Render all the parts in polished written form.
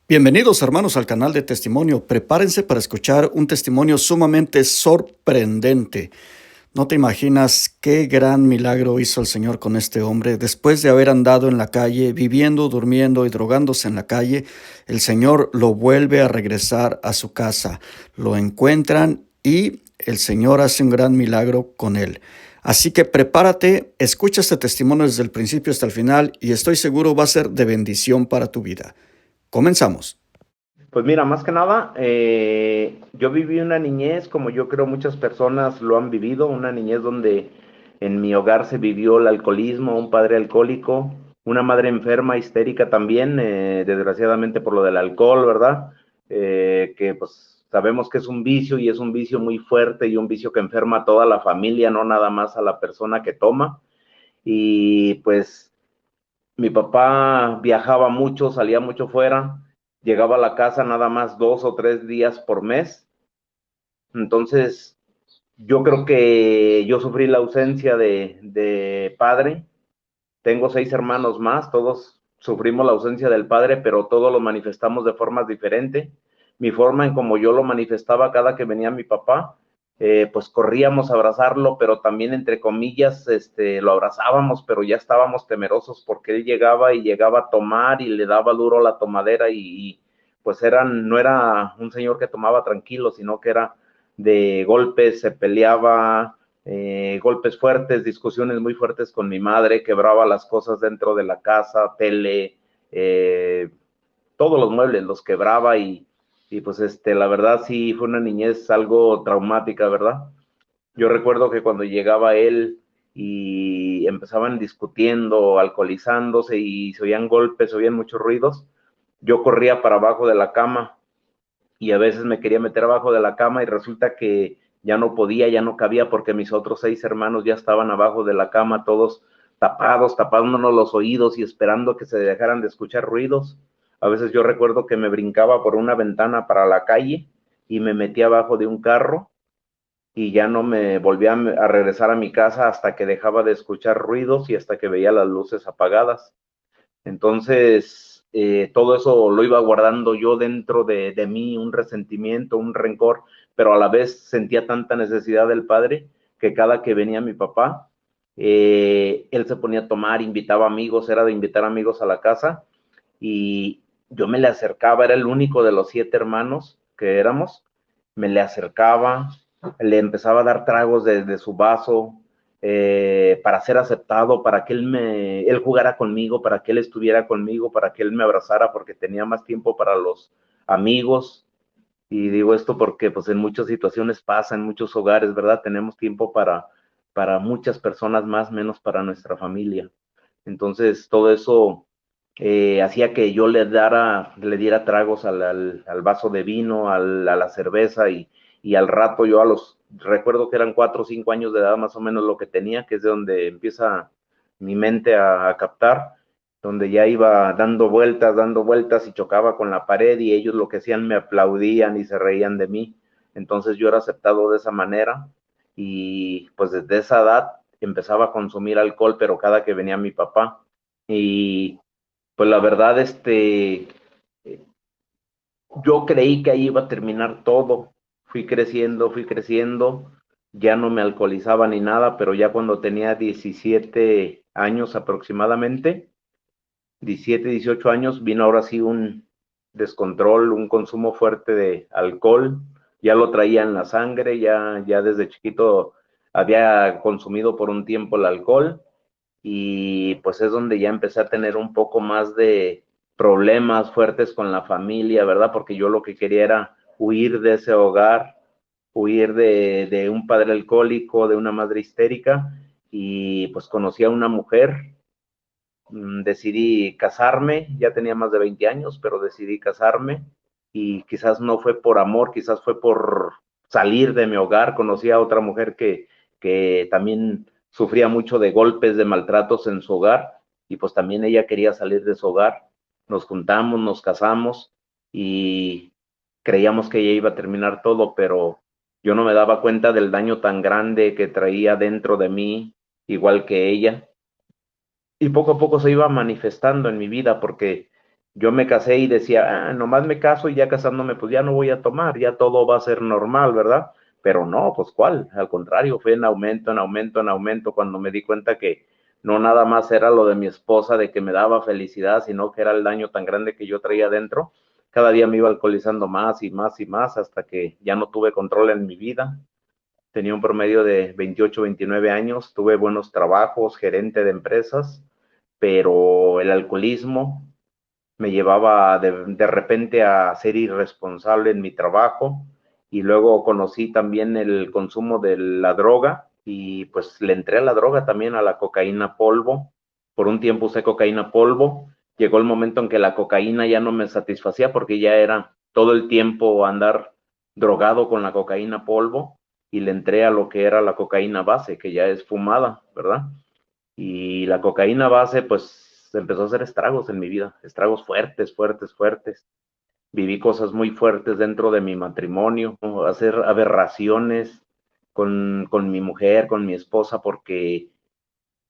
Bienvenidos hermanos al canal de testimonio. Prepárense para escuchar un testimonio sumamente sorprendente. No te imaginas qué gran milagro hizo el Señor con este hombre. Después de haber andado en la calle, viviendo, durmiendo y drogándose en la calle, el Señor lo vuelve a regresar a su casa. Lo encuentran y el Señor hace un gran milagro con él. Así que prepárate, escucha este testimonio desde el principio hasta el final y estoy seguro va a ser de bendición para tu vida. Comenzamos. Pues mira, más que nada, yo viví una niñez como yo creo muchas personas lo han vivido, una niñez donde en mi hogar se vivió el alcoholismo, un padre alcohólico, una madre enferma, histérica también, desgraciadamente por lo del alcohol, ¿verdad? Que pues sabemos que es un vicio y es un vicio muy fuerte y un vicio que enferma a toda la familia, no nada más a la persona que toma. Y pues mi papá viajaba mucho, salía mucho fuera, llegaba a la casa nada más 2 o 3 días por mes. Entonces, yo creo que yo sufrí la ausencia de padre. Tengo 6 hermanos más, todos sufrimos la ausencia del padre, pero todos lo manifestamos de formas diferentes. Mi forma en como yo lo manifestaba cada que venía mi papá, pues corríamos a abrazarlo, pero también entre comillas, lo abrazábamos, pero ya estábamos temerosos porque él llegaba y llegaba a tomar y le daba duro la tomadera y pues no era un señor que tomaba tranquilo, sino que era de golpes, se peleaba, golpes fuertes, discusiones muy fuertes con mi madre, quebraba las cosas dentro de la casa, tele, todos los muebles los quebraba y pues la verdad sí fue una niñez algo traumática, ¿verdad? Yo recuerdo que cuando llegaba él y empezaban discutiendo, alcoholizándose y se oían golpes, se oían muchos ruidos, yo corría para abajo de la cama y a veces me quería meter abajo de la cama y resulta que ya no podía, ya no cabía porque mis otros 6 hermanos ya estaban abajo de la cama, todos tapados, tapándonos los oídos y esperando que se dejaran de escuchar ruidos. A veces yo recuerdo que me brincaba por una ventana para la calle y me metía abajo de un carro y ya no me volvía a regresar a mi casa hasta que dejaba de escuchar ruidos y hasta que veía las luces apagadas. Entonces, todo eso lo iba guardando yo dentro de mí, un resentimiento, un rencor, pero a la vez sentía tanta necesidad del padre que cada que venía mi papá, él se ponía a tomar, invitaba amigos, era de invitar amigos a la casa y yo me le acercaba, era el único de los 7 hermanos que éramos, me le acercaba, le empezaba a dar tragos de su vaso, para ser aceptado, para que él jugara conmigo, para que él estuviera conmigo, para que él me abrazara, porque tenía más tiempo para los amigos. Y digo esto porque pues en muchas situaciones pasa, en muchos hogares, ¿verdad? Tenemos tiempo para muchas personas más, menos para nuestra familia. Entonces, todo eso hacía que yo le diera tragos al vaso de vino, a la cerveza y al rato yo recuerdo que eran 4 o 5 años de edad más o menos lo que tenía, que es de donde empieza mi mente a captar, donde ya iba dando vueltas y chocaba con la pared y ellos lo que hacían me aplaudían y se reían de mí. Entonces yo era aceptado de esa manera y pues desde esa edad empezaba a consumir alcohol, pero cada que venía mi papá. Y pues la verdad, yo creí que ahí iba a terminar todo. Fui creciendo, ya no me alcoholizaba ni nada, pero ya cuando tenía 17 años aproximadamente, 17, 18 años, vino ahora sí un descontrol, un consumo fuerte de alcohol. Ya lo traía en la sangre, ya desde chiquito había consumido por un tiempo el alcohol y pues es donde ya empecé a tener un poco más de problemas fuertes con la familia, ¿verdad? Porque yo lo que quería era huir de ese hogar, huir de un padre alcohólico, de una madre histérica y pues conocí a una mujer, decidí casarme, ya tenía más de 20 años, pero decidí casarme y quizás no fue por amor, quizás fue por salir de mi hogar, conocí a otra mujer que también sufría mucho de golpes, de maltratos en su hogar y pues también ella quería salir de su hogar. Nos juntamos, nos casamos y creíamos que ella iba a terminar todo, pero yo no me daba cuenta del daño tan grande que traía dentro de mí, igual que ella y poco a poco se iba manifestando en mi vida porque Yo me casé y decía, nomás me caso y ya casándome, pues ya no voy a tomar, ya todo va a ser normal, ¿verdad? Pero no, pues cuál, al contrario, fue en aumento, en aumento, en aumento, cuando me di cuenta que no nada más era lo de mi esposa, de que me daba felicidad, sino que era el daño tan grande que yo traía dentro. Cada día me iba alcoholizando más y más y más hasta que ya no tuve control en mi vida. Tenía un promedio de 28, 29 años, tuve buenos trabajos, gerente de empresas, pero el alcoholismo me llevaba de repente a ser irresponsable en mi trabajo y luego conocí también el consumo de la droga y pues le entré a la droga también, a la cocaína polvo. Por un tiempo usé cocaína polvo. Llegó el momento en que la cocaína ya no me satisfacía porque ya era todo el tiempo andar drogado con la cocaína polvo y le entré a lo que era la cocaína base, que ya es fumada, ¿verdad? Y la cocaína base, pues, empezó a hacer estragos en mi vida, estragos fuertes, fuertes, fuertes. Viví cosas muy fuertes dentro de mi matrimonio, ¿no? Hacer aberraciones con mi mujer, con mi esposa, porque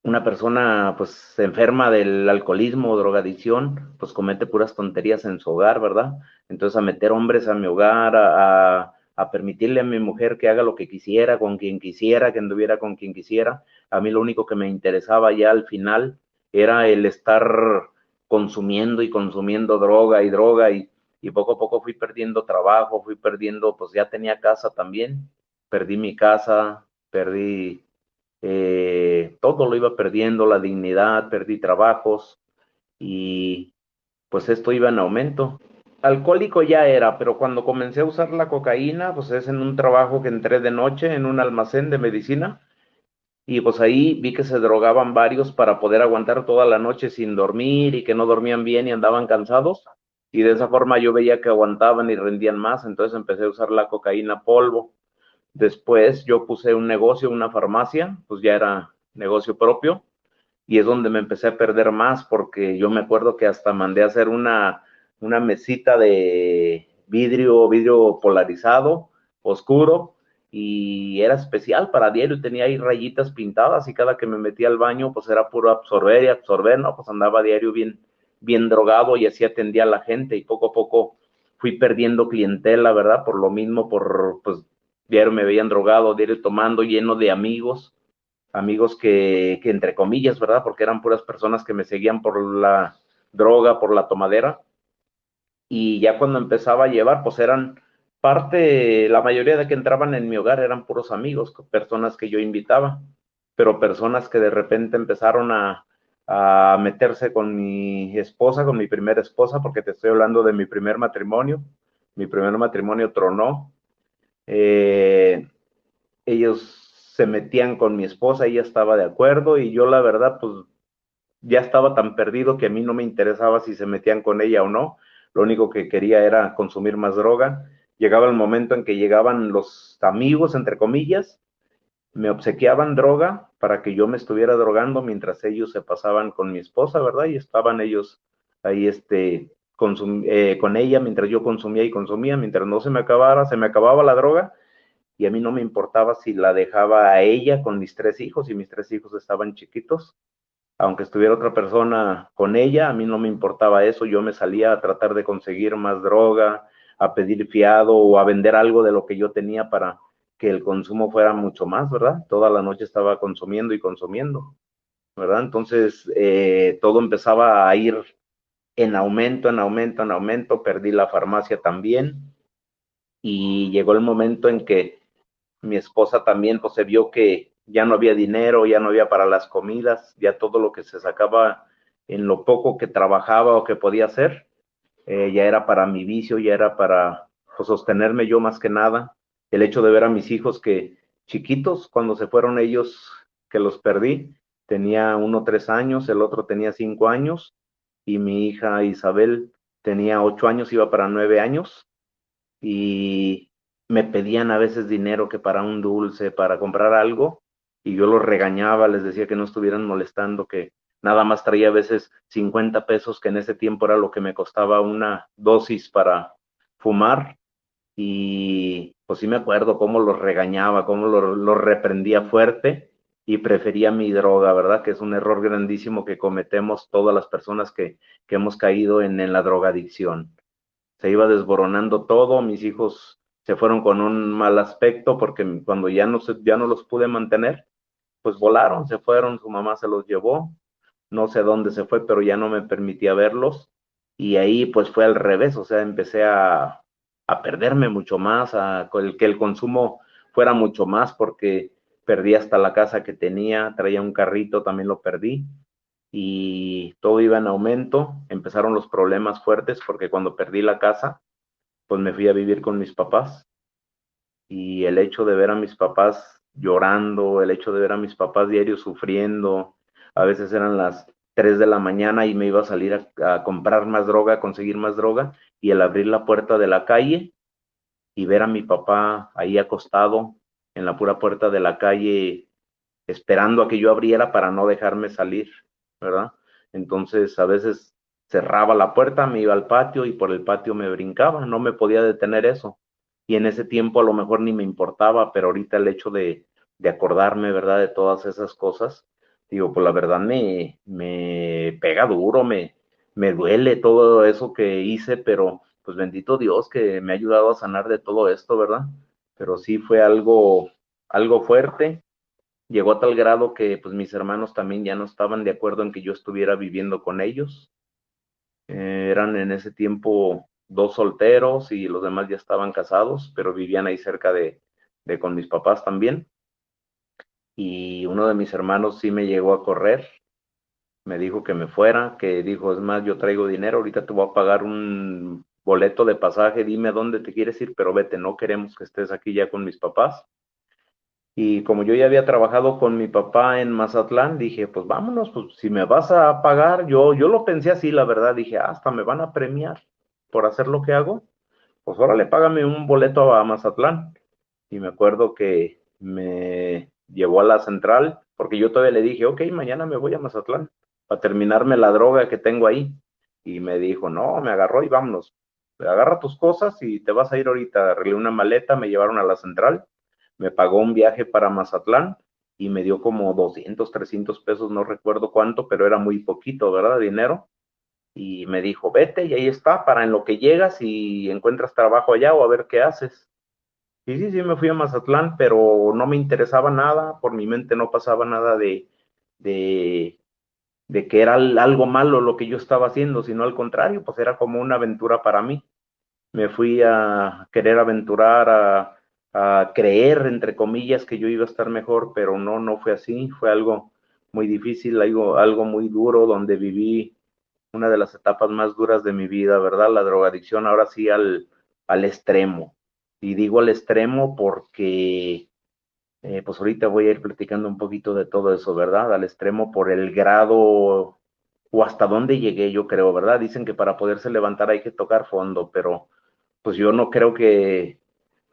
una persona, pues, enferma del alcoholismo o drogadicción, pues, comete puras tonterías en su hogar, ¿verdad? Entonces, a meter hombres a mi hogar, a permitirle a mi mujer que haga lo que quisiera, con quien quisiera, que anduviera con quien quisiera. A mí lo único que me interesaba ya al final era el estar consumiendo y consumiendo droga y droga y poco a poco fui perdiendo trabajo, fui perdiendo, pues ya tenía casa también, perdí mi casa, perdí todo lo iba perdiendo, la dignidad, perdí trabajos y pues esto iba en aumento. Alcohólico ya era, pero cuando comencé a usar la cocaína, pues es en un trabajo que entré de noche en un almacén de medicina y pues ahí vi que se drogaban varios para poder aguantar toda la noche sin dormir y que no dormían bien y andaban cansados. Y de esa forma yo veía que aguantaban y rendían más, entonces empecé a usar la cocaína polvo. Después yo puse un negocio, una farmacia, pues ya era negocio propio y es donde me empecé a perder más porque yo me acuerdo que hasta mandé a hacer una mesita de vidrio polarizado, oscuro, y era especial para diario, tenía ahí rayitas pintadas y cada que me metía al baño pues era puro absorber y absorber, ¿no? Pues andaba diario bien, bien drogado y así atendía a la gente y poco a poco fui perdiendo clientela, ¿verdad? Por lo mismo, por pues diario me veían drogado, diario tomando, lleno de amigos, amigos que entre comillas, ¿verdad? Porque eran puras personas que me seguían por la droga, por la tomadera, y ya cuando empezaba a llevar, pues eran parte, la mayoría de que entraban en mi hogar eran puros amigos, personas que yo invitaba, pero personas que de repente empezaron a meterse con mi esposa, con mi primera esposa, porque te estoy hablando de mi primer matrimonio tronó, eh, ellos se metían con mi esposa, ella estaba de acuerdo y yo la verdad pues ya estaba tan perdido que a mí no me interesaba si se metían con ella o no, lo único que quería era consumir más droga. Llegaba el momento en que llegaban los amigos, entre comillas, me obsequiaban droga para que yo me estuviera drogando mientras ellos se pasaban con mi esposa, ¿verdad? Y estaban ellos ahí, con ella mientras yo consumía y consumía, mientras no se me acabara, se me acababa la droga y a mí no me importaba si la dejaba a ella con mis tres hijos y mis tres hijos estaban chiquitos. Aunque estuviera otra persona con ella, a mí no me importaba eso, yo me salía a tratar de conseguir más droga, a pedir fiado o a vender algo de lo que yo tenía para que el consumo fuera mucho más, ¿verdad? Toda la noche estaba consumiendo y consumiendo, ¿verdad? Entonces todo empezaba a ir en aumento, en aumento, en aumento, perdí la farmacia también y llegó el momento en que mi esposa también pues se vio que ya no había dinero, ya no había para las comidas, ya todo lo que se sacaba en lo poco que trabajaba o que podía hacer, ya era para mi vicio, ya era para pues, sostenerme yo más que nada. El hecho de ver a mis hijos que chiquitos, cuando se fueron ellos, que los perdí, tenía uno 3 años, el otro tenía 5 años y mi hija Isabel tenía 8 años, iba para 9 años y me pedían a veces dinero que para un dulce, para comprar algo, y yo los regañaba, les decía que no estuvieran molestando, que nada más traía a veces 50 pesos, que en ese tiempo era lo que me costaba una dosis para fumar, y pues sí me acuerdo cómo los regañaba, cómo los reprendía fuerte, y prefería mi droga, ¿verdad? Que es un error grandísimo que cometemos todas las personas que hemos caído en la drogadicción. Se iba desboronando todo, mis hijos se fueron con un mal aspecto porque cuando ya no los pude mantener, pues volaron, se fueron, su mamá se los llevó, no sé dónde se fue, pero ya no me permitía verlos. Y ahí pues fue al revés, o sea, empecé a perderme mucho más, que el consumo fuera mucho más porque perdí hasta la casa que tenía, traía un carrito, también lo perdí y todo iba en aumento. Empezaron los problemas fuertes porque cuando perdí la casa, pues me fui a vivir con mis papás y el hecho de ver a mis papás llorando, el hecho de ver a mis papás diarios sufriendo, a veces eran las 3 de la mañana y me iba a salir a comprar más droga, a conseguir más droga, y el abrir la puerta de la calle y ver a mi papá ahí acostado en la pura puerta de la calle, esperando a que yo abriera para no dejarme salir, ¿verdad? Entonces a veces cerraba la puerta, me iba al patio y por el patio me brincaba, no me podía detener eso. Y en ese tiempo a lo mejor ni me importaba, pero ahorita el hecho de acordarme, ¿verdad? De todas esas cosas, digo, pues la verdad me pega duro, me duele todo eso que hice, pero pues bendito Dios que me ha ayudado a sanar de todo esto, ¿verdad? Pero sí fue algo fuerte. Llegó a tal grado que pues mis hermanos también ya no estaban de acuerdo en que yo estuviera viviendo con ellos. Eran en ese tiempo dos solteros y los demás ya estaban casados, pero vivían ahí cerca de con mis papás también. Y uno de mis hermanos sí me llegó a correr, me dijo que me fuera, que dijo, es más, yo traigo dinero, ahorita te voy a pagar un boleto de pasaje, dime a dónde te quieres ir, pero vete, no queremos que estés aquí ya con mis papás. Y como yo ya había trabajado con mi papá en Mazatlán, dije, pues vámonos, pues si me vas a pagar, yo lo pensé así, la verdad, dije, hasta me van a premiar por hacer lo que hago, pues órale, págame un boleto a Mazatlán. Y me acuerdo que me llevó a la central, porque yo todavía le dije, ok, mañana me voy a Mazatlán para terminarme la droga que tengo ahí. Y me dijo, no, me agarró y vámonos, agarra tus cosas y te vas a ir ahorita. Arreglé una maleta, me llevaron a la central, me pagó un viaje para Mazatlán y me dio como 200, 300 pesos, no recuerdo cuánto, pero era muy poquito, ¿verdad? Dinero. Y me dijo, vete y ahí está, para en lo que llegas y encuentras trabajo allá o a ver qué haces. Y sí, sí, me fui a Mazatlán, pero no me interesaba nada, por mi mente no pasaba nada de, de que era algo malo lo que yo estaba haciendo, sino al contrario, pues era como una aventura para mí. Me fui a querer aventurar, a creer, entre comillas, que yo iba a estar mejor, pero no, no fue así, fue algo muy difícil, algo muy duro, donde viví una de las etapas más duras de mi vida, ¿verdad? La drogadicción, ahora sí al extremo. Y digo al extremo porque, pues ahorita voy a ir platicando un poquito de todo eso, ¿verdad? Al extremo por el grado o hasta dónde llegué, yo creo, ¿verdad? Dicen que para poderse levantar hay que tocar fondo, pero pues yo no creo que,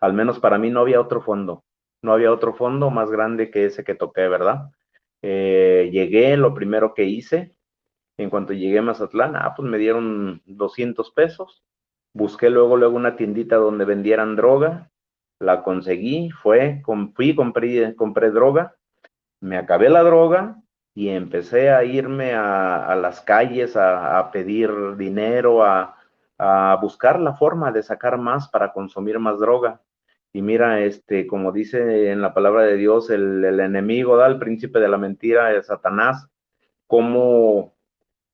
al menos para mí no había otro fondo, no había otro fondo más grande que ese que toqué, ¿verdad? Llegué, lo primero que hice, en cuanto llegué a Mazatlán, pues me dieron 200 pesos, busqué luego una tiendita donde vendieran droga, la conseguí, compré droga, me acabé la droga y empecé a irme a las calles a pedir dinero, a buscar la forma de sacar más para consumir más droga. Y mira, como dice en la palabra de Dios, el enemigo, el príncipe de la mentira, es Satanás, cómo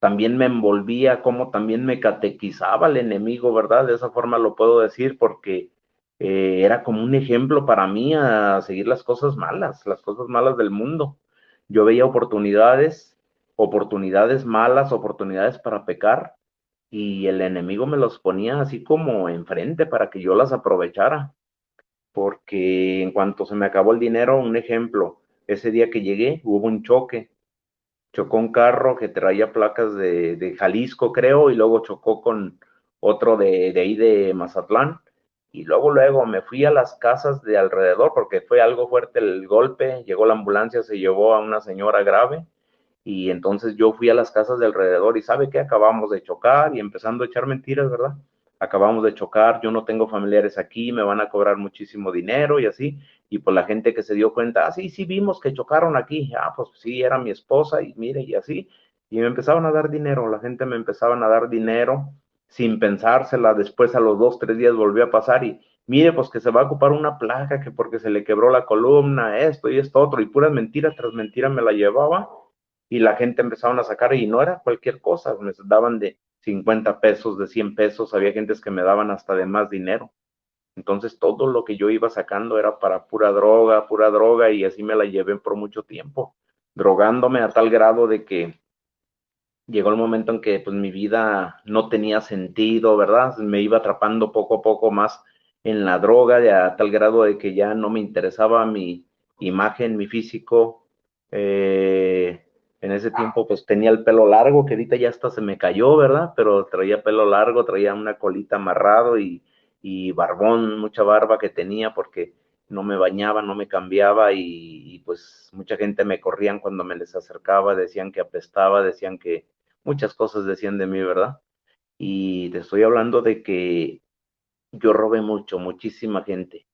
también me envolvía, cómo también me catequizaba el enemigo, ¿verdad? De esa forma lo puedo decir porque era como un ejemplo para mí a seguir las cosas malas del mundo. Yo veía oportunidades malas, oportunidades para pecar, y el enemigo me los ponía así como enfrente para que yo las aprovechara, porque en cuanto se me acabó el dinero, un ejemplo, ese día que llegué hubo un choque, chocó un carro que traía placas de Jalisco, creo, y luego chocó con otro de ahí de Mazatlán. Y luego me fui a las casas de alrededor porque fue algo fuerte el golpe. Llegó la ambulancia, se llevó a una señora grave. Y entonces yo fui a las casas de alrededor y ¿sabe qué? Acabamos de chocar y empezando a echar mentiras, ¿verdad? Acabamos de chocar, yo no tengo familiares aquí, me van a cobrar muchísimo dinero y así. y pues la gente que se dio cuenta, ah, sí, sí vimos que chocaron aquí, ah, pues sí, era mi esposa y mire, y así, y me empezaban a dar dinero, la gente me empezaban a dar dinero sin pensársela, después a los 2, 3 días volvió a pasar y mire, pues que se va a ocupar una placa, que porque se le quebró la columna, esto y esto otro, y puras mentiras tras mentiras me la llevaba, y la gente empezaban a sacar, y no era cualquier cosa, me daban de 50 pesos, de 100 pesos, había gentes que me daban hasta de más dinero. Entonces todo lo que yo iba sacando era para pura droga, y así me la llevé por mucho tiempo, drogándome a tal grado de que llegó el momento en que pues mi vida no tenía sentido, ¿verdad? Me iba atrapando poco a poco más en la droga, de a tal grado de que ya no me interesaba mi imagen, mi físico. Eh, en ese tiempo pues tenía el pelo largo, que ahorita ya hasta se me cayó, ¿verdad? Pero traía pelo largo, traía una colita amarrado y barbón, mucha barba que tenía porque no me bañaba, no me cambiaba y pues mucha gente me corrían cuando me les acercaba, decían que apestaba, decían que muchas cosas decían de mí, ¿verdad? Y te estoy hablando de que yo robé mucho, muchísima gente,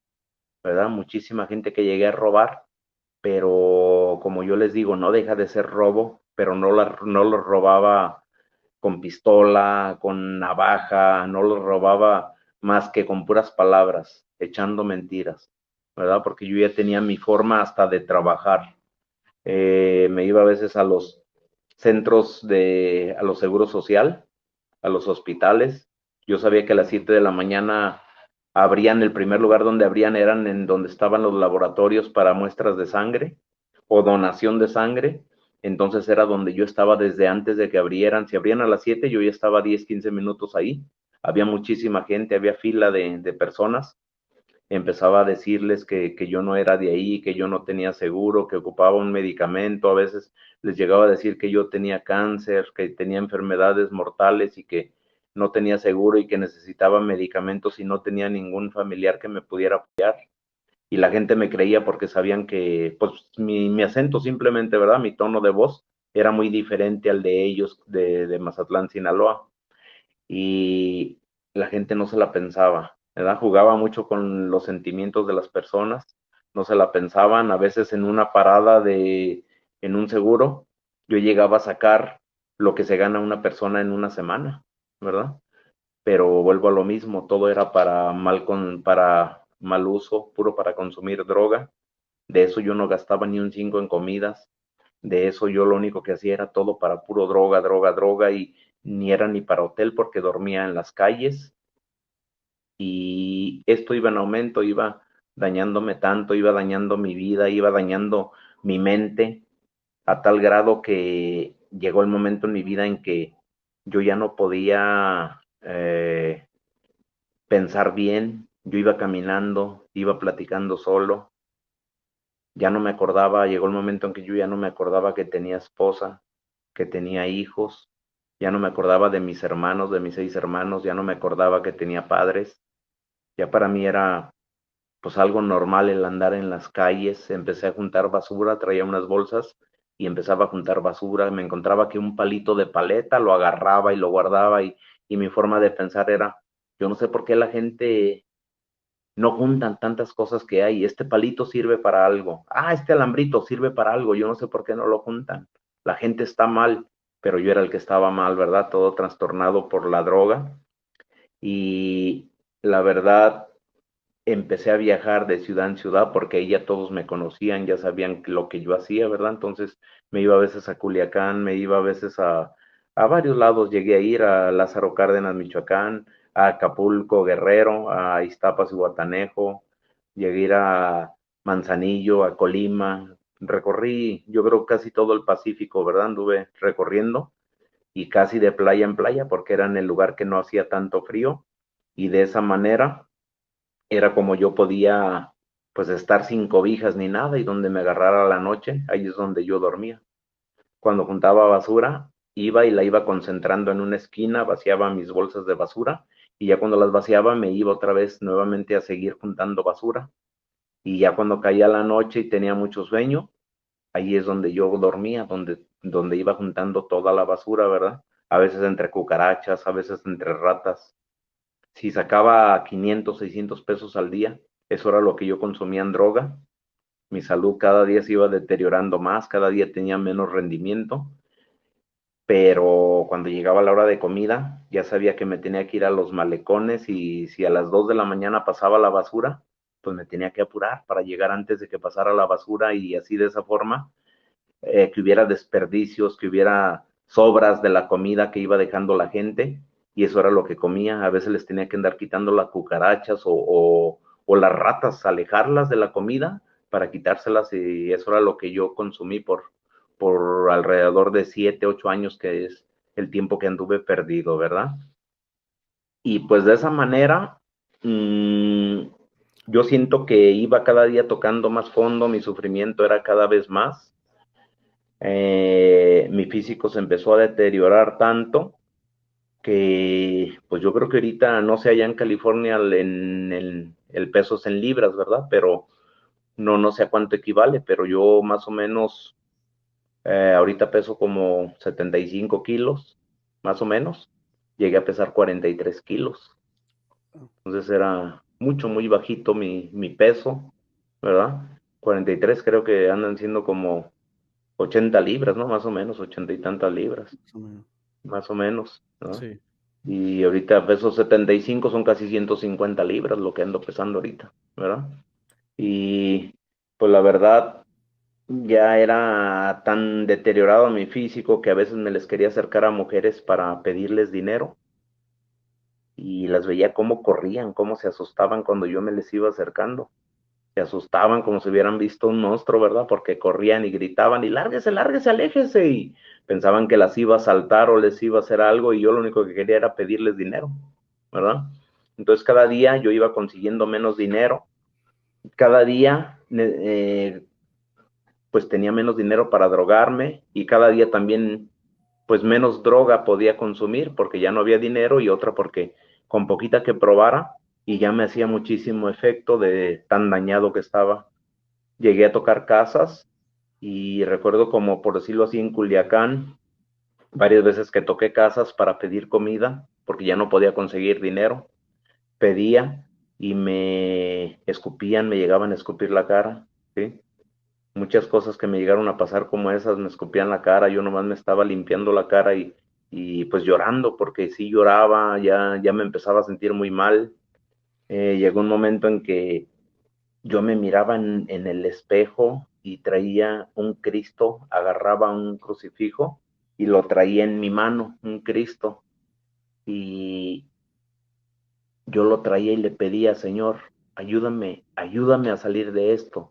¿verdad? Muchísima gente que llegué a robar, pero como yo les digo, no deja de ser robo, pero no lo robaba con pistola, con navaja, no lo robaba más que con puras palabras, echando mentiras, ¿verdad? Porque yo ya tenía mi forma hasta de trabajar. Me iba a veces a los a los seguros social, a los hospitales. Yo sabía que a las 7 de la mañana abrían, el primer lugar donde abrían eran en donde estaban los laboratorios para muestras de sangre o donación de sangre. Entonces era donde yo estaba desde antes de que abrieran. Si abrían a las 7, yo ya estaba 10, 15 minutos ahí. Había muchísima gente, había fila de personas. Empezaba a decirles que yo no era de ahí, que yo no tenía seguro, que ocupaba un medicamento, a veces les llegaba a decir que yo tenía cáncer, que tenía enfermedades mortales y que no tenía seguro y que necesitaba medicamentos y no tenía ningún familiar que me pudiera apoyar. Y la gente me creía porque sabían que, pues, mi acento simplemente, ¿verdad? Mi tono de voz era muy diferente al de ellos de Mazatlán, Sinaloa, y la gente no se la pensaba, ¿verdad? Jugaba mucho con los sentimientos de las personas, no se la pensaban, a veces en una parada en un seguro, yo llegaba a sacar lo que se gana una persona en una semana, ¿verdad? Pero vuelvo a lo mismo, todo era para mal uso, puro para consumir droga, de eso yo no gastaba ni un 5 en comidas, de eso yo lo único que hacía era todo para puro droga, droga, droga, y ni era ni para hotel porque dormía en las calles, y esto iba en aumento, iba dañándome tanto, iba dañando mi vida, iba dañando mi mente a tal grado que llegó el momento en mi vida en que yo ya no podía pensar bien, yo iba caminando, iba platicando solo, ya no me acordaba, llegó el momento en que yo ya no me acordaba que tenía esposa, que tenía hijos, ya no me acordaba de mis hermanos, de mis 6 hermanos, ya no me acordaba que tenía padres, ya para mí era pues algo normal el andar en las calles. Empecé a juntar basura, traía unas bolsas y empezaba a juntar basura, me encontraba que un palito de paleta lo agarraba y lo guardaba, y mi forma de pensar era, yo no sé por qué la gente no juntan tantas cosas que hay. Este palito sirve para algo. Ah, este alambrito sirve para algo. Yo no sé por qué no lo juntan. La gente está mal, pero yo era el que estaba mal, ¿verdad? Todo trastornado por la droga. Y la verdad, empecé a viajar de ciudad en ciudad porque ahí ya todos me conocían, ya sabían lo que yo hacía, ¿verdad? Entonces me iba a veces a Culiacán, me iba a veces a varios lados. Llegué a ir a Lázaro Cárdenas, Michoacán, a Acapulco, Guerrero, a Iztapas y Guatanejo, llegué a ir a Manzanillo, a Colima. Recorrí, yo creo, casi todo el Pacífico, ¿verdad? Anduve recorriendo y casi de playa en playa porque era en el lugar que no hacía tanto frío, y de esa manera era como yo podía pues estar sin cobijas ni nada, y donde me agarrara la noche, ahí es donde yo dormía. Cuando juntaba basura, iba y la iba concentrando en una esquina, vaciaba mis bolsas de basura, y ya cuando las vaciaba me iba otra vez nuevamente a seguir juntando basura, y ya cuando caía la noche y tenía mucho sueño, ahí es donde yo dormía, donde iba juntando toda la basura, ¿verdad? A veces entre cucarachas, a veces entre ratas. Si sacaba 500, 600 pesos al día, eso era lo que yo consumía en droga. Mi salud cada día se iba deteriorando más, cada día tenía menos rendimiento, pero cuando llegaba la hora de comida, ya sabía que me tenía que ir a los malecones y si a las 2 de la mañana pasaba la basura, pues me tenía que apurar para llegar antes de que pasara la basura y así de esa forma, que hubiera desperdicios, que hubiera sobras de la comida que iba dejando la gente y eso era lo que comía. A veces les tenía que andar quitando las cucarachas o las ratas, alejarlas de la comida para quitárselas y eso era lo que yo consumí por alrededor de 7, 8 años, que es el tiempo que anduve perdido, ¿verdad? Y pues de esa manera, yo siento que iba cada día tocando más fondo, mi sufrimiento era cada vez más, mi físico se empezó a deteriorar tanto que pues yo creo que ahorita, no sé, allá en California el peso es en libras, ¿verdad? Pero no sé a cuánto equivale, pero yo más o menos ahorita peso como 75 kilos, más o menos. Llegué a pesar 43 kilos. Entonces era mucho, muy bajito mi peso, ¿verdad? 43 creo que andan siendo como 80 libras, ¿no? Más o menos, 80 y tantas libras, Más o menos. más o menos, ¿no? Sí. Y ahorita peso 75, son casi 150 libras lo que ando pesando ahorita, ¿verdad? Y pues la verdad, ya era tan deteriorado mi físico que a veces me les quería acercar a mujeres para pedirles dinero y las veía cómo corrían, cómo se asustaban cuando yo me les iba acercando. Se asustaban como si hubieran visto un monstruo, ¿verdad? Porque corrían y gritaban y lárguese, lárguese, aléjese y pensaban que las iba a saltar o les iba a hacer algo y yo lo único que quería era pedirles dinero, ¿verdad? Entonces cada día yo iba consiguiendo menos dinero, cada día pues tenía menos dinero para drogarme y cada día también pues menos droga podía consumir porque ya no había dinero y otra porque con poquita que probara y ya me hacía muchísimo efecto de tan dañado que estaba. Llegué a tocar casas y recuerdo como por decirlo así en Culiacán, varias veces que toqué casas para pedir comida porque ya no podía conseguir dinero, pedía y me escupían, me llegaban a escupir la cara, ¿sí? Muchas cosas que me llegaron a pasar como esas, me escupían la cara, yo nomás me estaba limpiando la cara y pues llorando, porque sí lloraba, ya me empezaba a sentir muy mal. Llegó un momento en que yo me miraba en el espejo y traía un Cristo, agarraba un crucifijo y lo traía en mi mano, un Cristo, y yo lo traía y le pedía, Señor, ayúdame, ayúdame a salir de esto.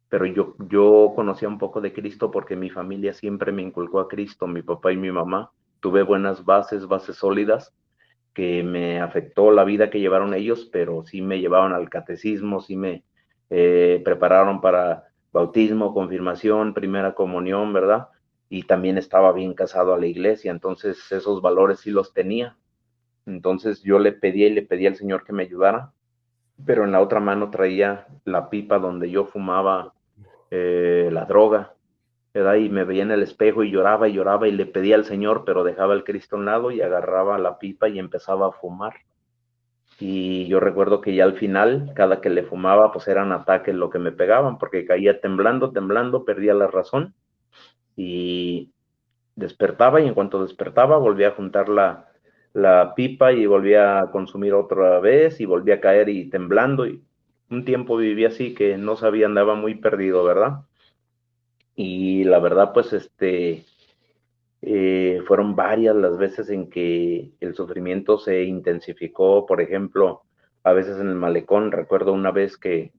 Pero yo conocía un poco de Cristo porque mi familia siempre me inculcó a Cristo, mi papá y mi mamá. Tuve buenas bases, bases sólidas, que me afectó la vida que llevaron ellos, pero sí me llevaron al catecismo, sí me prepararon para bautismo, confirmación, primera comunión, ¿verdad? Y también estaba bien casado a la iglesia, entonces esos valores sí los tenía. Entonces yo le pedía y le pedía al Señor que me ayudara, pero en la otra mano traía la pipa donde yo fumaba la droga, ¿verdad? Y me veía en el espejo y lloraba y le pedía al Señor, pero dejaba el Cristo a un lado y agarraba la pipa y empezaba a fumar. Y yo recuerdo que ya al final, cada que le fumaba, pues eran ataques lo que me pegaban, porque caía temblando, temblando, perdía la razón y despertaba y en cuanto despertaba volvía a juntar la pipa y volvía a consumir otra vez y volvía a caer y temblando y un tiempo viví así que no sabía, andaba muy perdido, ¿verdad? Y la verdad, pues, fueron varias las veces en que el sufrimiento se intensificó. Por ejemplo, a veces en el malecón, recuerdo una vez que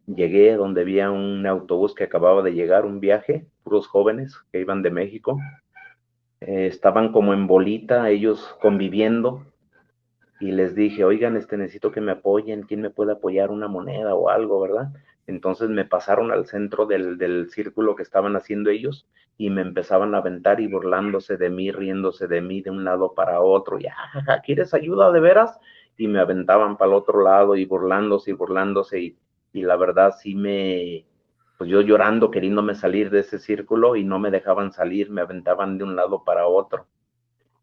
llegué donde había un autobús que acababa de llegar, un viaje, puros jóvenes que iban de México. Estaban como en bolita, ellos conviviendo, y les dije, oigan, necesito que me apoyen, ¿quién me puede apoyar una moneda o algo, verdad? Entonces me pasaron al centro del círculo que estaban haciendo ellos y me empezaban a aventar y burlándose de mí, riéndose de mí de un lado para otro, y ¿quieres ayuda de veras? Y me aventaban para el otro lado y burlándose, y la verdad sí pues yo llorando, queriéndome salir de ese círculo y no me dejaban salir, me aventaban de un lado para otro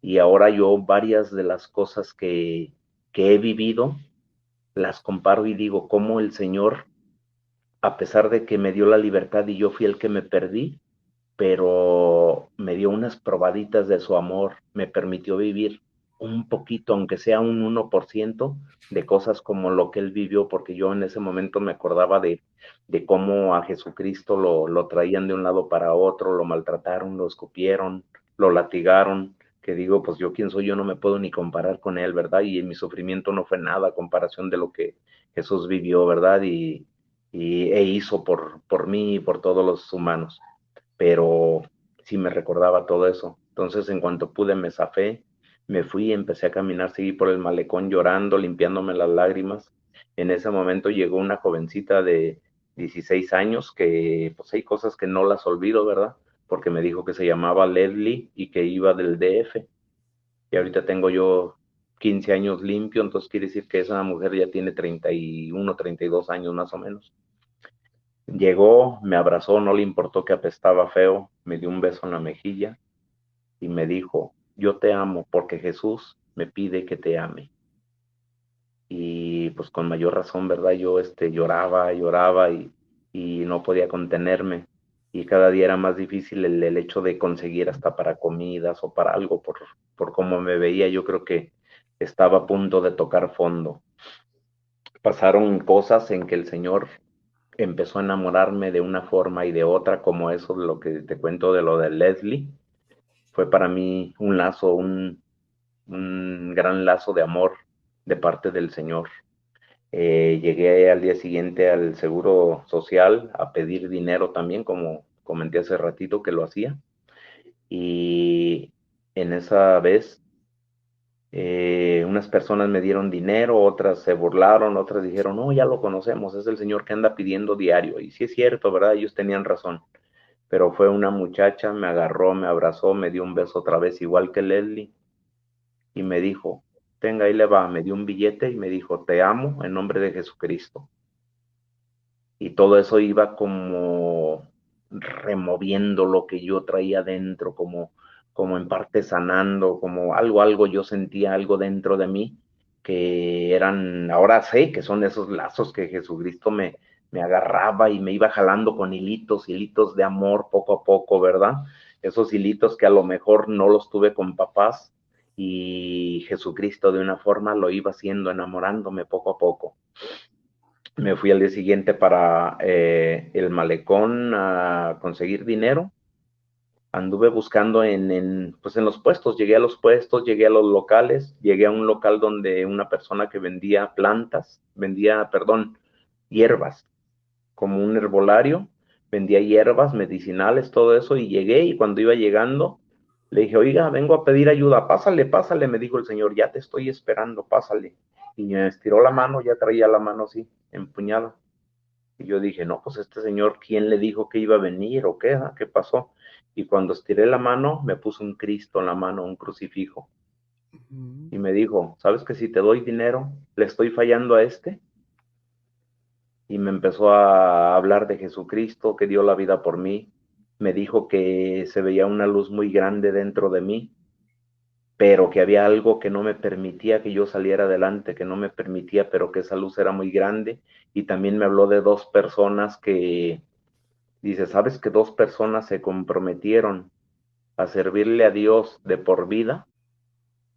y ahora yo varias de las cosas que he vivido las comparo y digo, cómo el Señor, a pesar de que me dio la libertad y yo fui el que me perdí, pero me dio unas probaditas de su amor, me permitió vivir un poquito, aunque sea un 1%, de cosas como lo que él vivió, porque yo en ese momento me acordaba de cómo a Jesucristo lo traían de un lado para otro, lo maltrataron, lo escupieron, lo latigaron, que digo, pues yo quién soy, yo no me puedo ni comparar con él, ¿verdad? Y mi sufrimiento no fue nada a comparación de lo que Jesús vivió, ¿verdad? E hizo por mí y por todos los humanos, pero sí me recordaba todo eso. Entonces, en cuanto pude, me zafé, me fui, empecé a caminar, seguí por el malecón llorando, limpiándome las lágrimas. En ese momento llegó una jovencita de 16 años que, pues hay cosas que no las olvido, ¿verdad? Porque me dijo que se llamaba Leslie y que iba del DF. Y ahorita tengo yo 15 años limpio, entonces quiere decir que esa mujer ya tiene 31, 32 años más o menos. Llegó, me abrazó, no le importó que apestaba feo, me dio un beso en la mejilla y me dijo, yo te amo porque Jesús me pide que te ame. Y pues con mayor razón, ¿verdad? Yo lloraba, lloraba y no podía contenerme. Y cada día era más difícil el hecho de conseguir hasta para comidas o para algo, por cómo me veía, yo creo que estaba a punto de tocar fondo. Pasaron cosas en que el Señor empezó a enamorarme de una forma y de otra, como eso de lo que te cuento de lo de Leslie. Fue para mí un lazo, un gran lazo de amor de parte del Señor. Llegué al día siguiente al Seguro Social a pedir dinero también, como comenté hace ratito que lo hacía. Y en esa vez unas personas me dieron dinero, otras se burlaron, otras dijeron, no, ya lo conocemos, es el señor que anda pidiendo diario. Y sí es cierto, ¿verdad? Ellos tenían razón. Pero fue una muchacha, me agarró, me abrazó, me dio un beso otra vez, igual que Leslie, y me dijo, tenga, ahí le va, me dio un billete y me dijo, te amo en nombre de Jesucristo. Y todo eso iba como removiendo lo que yo traía dentro, como en parte sanando, como algo yo sentía algo dentro de mí que eran, ahora sé que son esos lazos que Jesucristo me agarraba y me iba jalando con hilitos, hilitos de amor poco a poco, ¿verdad? Esos hilitos que a lo mejor no los tuve con papás y Jesucristo de una forma lo iba haciendo, enamorándome poco a poco. Me fui al día siguiente para el malecón a conseguir dinero. Anduve buscando pues en los puestos, llegué a los puestos, llegué a los locales, llegué a un local donde una persona que vendía plantas, vendía, perdón, hierbas, como un herbolario, vendía hierbas medicinales, todo eso, y llegué y cuando iba llegando, le dije, oiga, vengo a pedir ayuda, pásale, pásale, me dijo el señor, ya te estoy esperando, pásale. Y me estiró la mano, ya traía la mano así, empuñada. Y yo dije, no, pues este señor, ¿quién le dijo que iba a venir o qué? ¿Qué pasó? Y cuando estiré la mano, me puso un Cristo en la mano, un crucifijo. Y me dijo, ¿sabes que si te doy dinero, le estoy fallando a este? Y me empezó a hablar de Jesucristo, que dio la vida por mí. Me dijo que se veía una luz muy grande dentro de mí, pero que había algo que no me permitía que yo saliera adelante, que no me permitía, pero que esa luz era muy grande. Y también me habló de dos personas que, dice, ¿sabes que dos personas se comprometieron a servirle a Dios de por vida?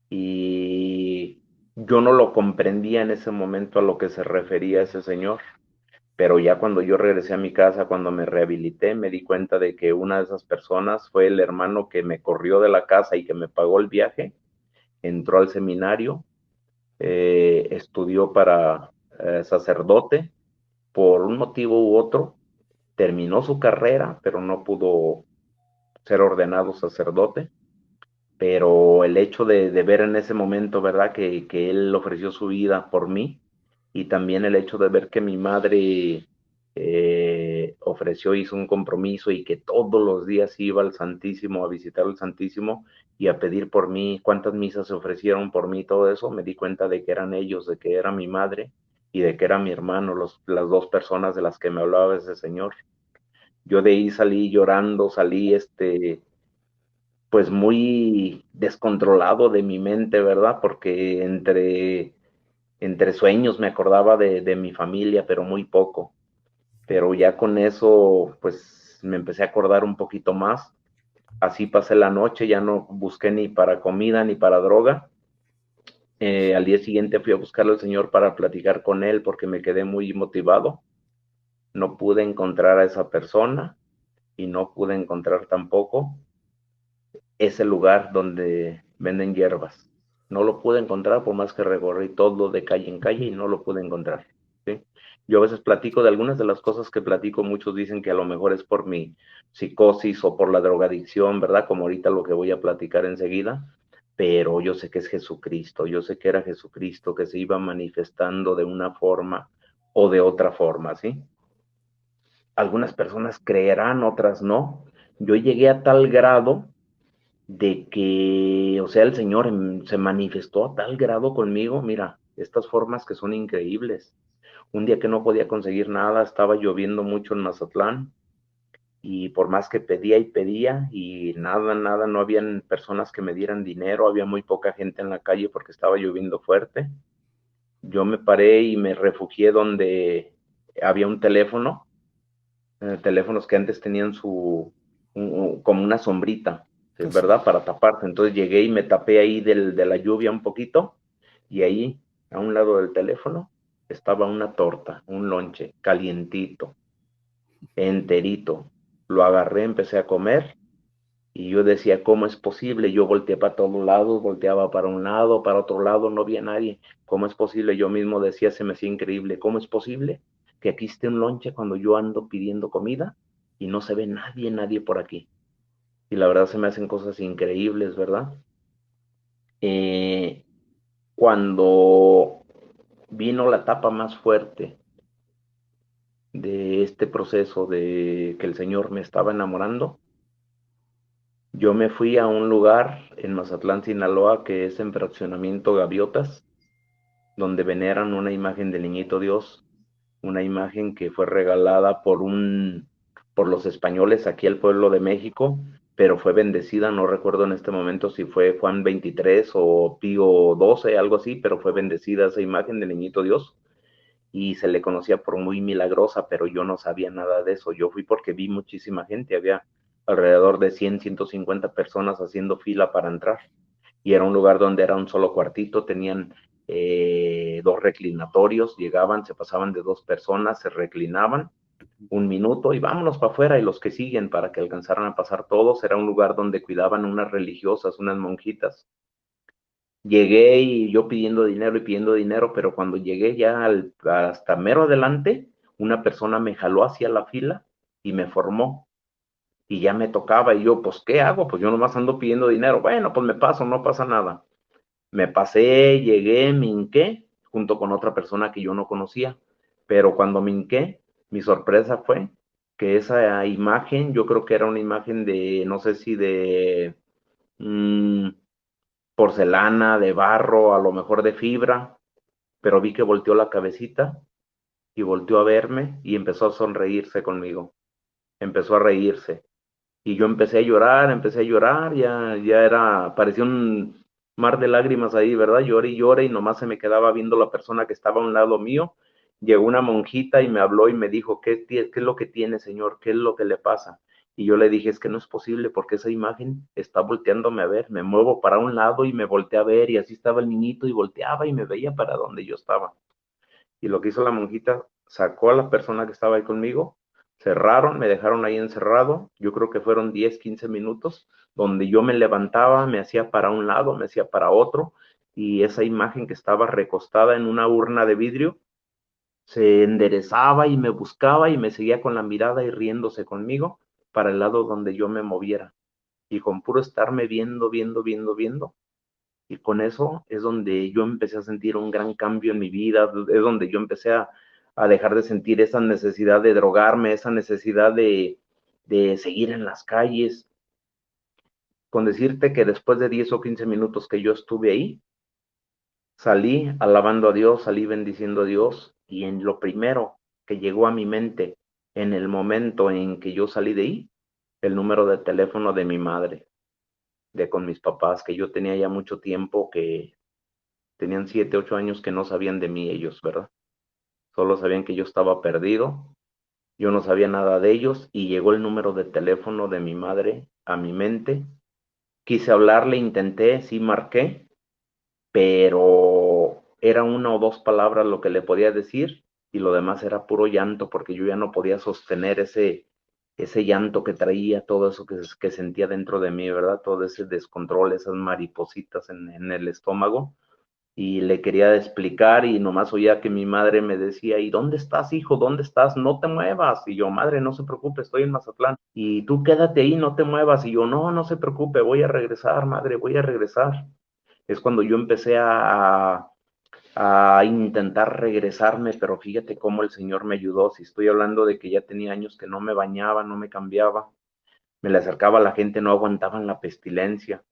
Y yo no lo comprendía en ese momento a lo que se refería ese señor, pero ya cuando yo regresé a mi casa, cuando me rehabilité, me di cuenta de que una de esas personas fue el hermano que me corrió de la casa y que me pagó el viaje, entró al seminario, estudió para sacerdote, por un motivo u otro, terminó su carrera, pero no pudo ser ordenado sacerdote, pero el hecho de ver en ese momento, ¿verdad? Que él ofreció su vida por mí y también el hecho de ver que mi madre ofreció, hizo un compromiso y que todos los días iba al Santísimo, a visitar al Santísimo y a pedir por mí, cuántas misas se ofrecieron por mí, todo eso, me di cuenta de que eran ellos, de que era mi madre y de que era mi hermano, las dos personas de las que me hablaba ese señor. Yo de ahí salí llorando, salí pues muy descontrolado de mi mente, ¿verdad? Porque entre entre sueños me acordaba de mi familia, pero muy poco. Pero ya con eso, pues me empecé a acordar un poquito más. Así pasé la noche, ya no busqué ni para comida ni para droga. Al día siguiente fui a buscar al Señor para platicar con Él porque me quedé muy motivado. No pude encontrar a esa persona y no pude encontrar tampoco ese lugar donde venden hierbas. No lo pude encontrar por más que recorrí todo de calle en calle y no lo pude encontrar. ¿Sí? Yo a veces platico de algunas de las cosas que platico, muchos dicen que a lo mejor es por mi psicosis o por la drogadicción, ¿verdad? Como ahorita lo que voy a platicar enseguida, pero yo sé que es Jesucristo, yo sé que era Jesucristo que se iba manifestando de una forma o de otra forma, ¿sí? Algunas personas creerán, otras no. Yo llegué a tal grado de que, o sea, el Señor se manifestó a tal grado conmigo, mira, estas formas que son increíbles. Un día que no podía conseguir nada, estaba lloviendo mucho en Mazatlán y por más que pedía y pedía y nada, nada, no habían personas que me dieran dinero, había muy poca gente en la calle porque estaba lloviendo fuerte. Yo me paré y me refugié donde había un teléfono, teléfonos que antes tenían como una sombrita, Pues, ¿verdad? Para taparse. Entonces llegué y me tapé ahí de la lluvia un poquito y ahí, a un lado del teléfono, estaba una torta, un lonche calientito, enterito. Lo agarré, empecé a comer y yo decía, ¿cómo es posible? Yo volteé para todos lados, volteaba para un lado, para otro lado, no había nadie. ¿Cómo es posible? Yo mismo decía, se me hacía increíble. ¿Cómo es posible que aquí esté un lonche cuando yo ando pidiendo comida y no se ve nadie, nadie por aquí? Y la verdad se me hacen cosas increíbles, ¿verdad? Eh, Cuando vino la etapa más fuerte de este proceso de que el Señor me estaba enamorando, yo me fui a un lugar en Mazatlán, Sinaloa, que es en Fraccionamiento Gaviotas, donde veneran una imagen del Niñito Dios, una imagen que fue regalada por los españoles aquí al pueblo de México, pero fue bendecida, no recuerdo en este momento si fue Juan 23 o Pío 12, algo así, pero fue bendecida esa imagen del Niñito Dios y se le conocía por muy milagrosa, pero yo no sabía nada de eso. Yo fui porque vi muchísima gente, había alrededor de 100, 150 personas haciendo fila para entrar. Y era un lugar donde era un solo cuartito, tenían dos reclinatorios, llegaban, se pasaban de dos personas, se reclinaban un minuto y vámonos para afuera y los que siguen para que alcanzaran a pasar todos. Era un lugar donde cuidaban unas religiosas, unas monjitas. Llegué y yo pidiendo dinero y pidiendo dinero, pero cuando llegué ya hasta mero adelante, una persona me jaló hacia la fila y me formó y ya me tocaba y yo, pues, ¿qué hago? Pues yo nomás ando pidiendo dinero. Bueno, pues me paso, no pasa nada. Me pasé, llegué, me hinqué junto con otra persona que yo no conocía, pero cuando me hinqué, mi sorpresa fue que esa imagen, yo creo que era una imagen de, no sé si de mmm, porcelana, de barro, a lo mejor de fibra, pero vi que volteó la cabecita y volteó a verme y empezó a sonreírse conmigo, empezó a reírse. Y yo empecé a llorar, ya era, parecía un mar de lágrimas ahí, ¿verdad? Lloré y lloré y nomás se me quedaba viendo la persona que estaba a un lado mío. Llegó una monjita y me habló y me dijo, qué es lo que tiene, señor? ¿Qué es lo que le pasa? Y yo le dije, es que no es posible porque esa imagen está volteándome a ver. Me muevo para un lado y me volteé a ver y así estaba el niñito y volteaba y me veía para donde yo estaba. Y lo que hizo la monjita, sacó a la persona que estaba ahí conmigo, cerraron, me dejaron ahí encerrado, yo creo que fueron 10, 15 minutos, donde yo me levantaba, me hacía para un lado, me hacía para otro, y esa imagen que estaba recostada en una urna de vidrio, se enderezaba y me buscaba y me seguía con la mirada y riéndose conmigo para el lado donde yo me moviera. Y con puro estarme viendo, y con eso es donde yo empecé a sentir un gran cambio en mi vida, es donde yo empecé a dejar de sentir esa necesidad de drogarme, esa necesidad de seguir en las calles. Con decirte que después de 10 o 15 minutos que yo estuve ahí, salí alabando a Dios, salí bendiciendo a Dios, y en lo primero que llegó a mi mente en el momento en que yo salí de ahí, el número de teléfono de mi madre, de con mis papás, que yo tenía ya mucho tiempo que Tenían 7, 8 años que no sabían de mí ellos, ¿verdad? Solo sabían que yo estaba perdido, yo no sabía nada de ellos y llegó el número de teléfono de mi madre a mi mente. Quise hablarle, intenté, sí marqué, pero era una o dos palabras lo que le podía decir y lo demás era puro llanto porque yo ya no podía sostener ese llanto que traía, todo eso que sentía dentro de mí, ¿verdad? Todo ese descontrol, esas maripositas en el estómago y le quería explicar y nomás oía que mi madre me decía, ¿y dónde estás, hijo? ¿Dónde estás? No te muevas. Y yo, madre, no se preocupe, estoy en Mazatlán. Y tú quédate ahí, no te muevas. Y yo, no, no se preocupe, voy a regresar, madre, voy a regresar. Es cuando yo empecé a intentar regresarme, pero fíjate cómo el Señor me ayudó. Si estoy hablando de que ya tenía años que no me bañaba, no me cambiaba, me le acercaba a la gente, no aguantaban la pestilencia.